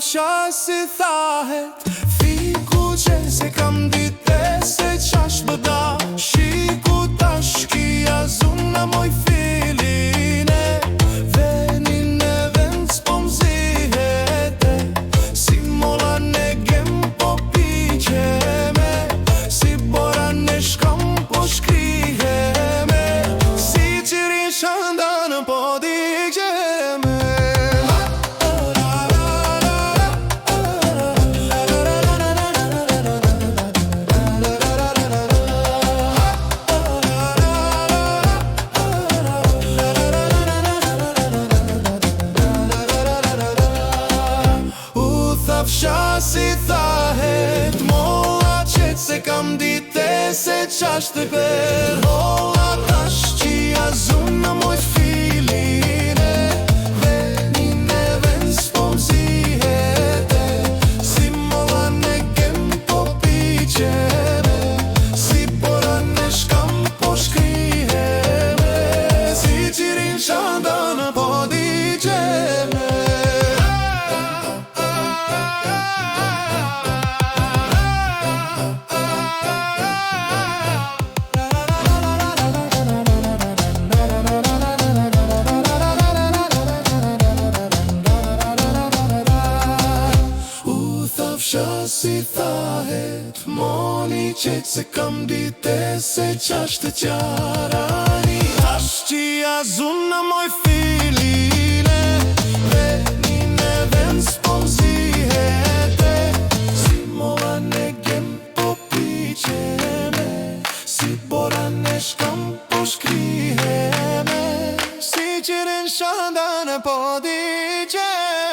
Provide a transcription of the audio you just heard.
thafsha si thahet fiku që se kam dite se qash bëda shiku tash kia zuna moj filine venin e vend s'pom zihete si mola ne gem po piqeme si bora ne shkam po shkriheme si qirin shandan po digjeme. Thafsha si thahet molla qet se kam dite se qash të per holla tash qia zuna moj filine venin e vend s'pom zihete si molla ne kem po piqeme si bora ne shkam po shkriheme si qirin shandan po digjeme. Thafsha si thahet moni qet se kam dite se qash të qarani tash qia zuna moj filine venin e vend s'pom zihete si molla ne gem po piqeme si bora ne shkam po shkriheme si qirin shandan po digjeme.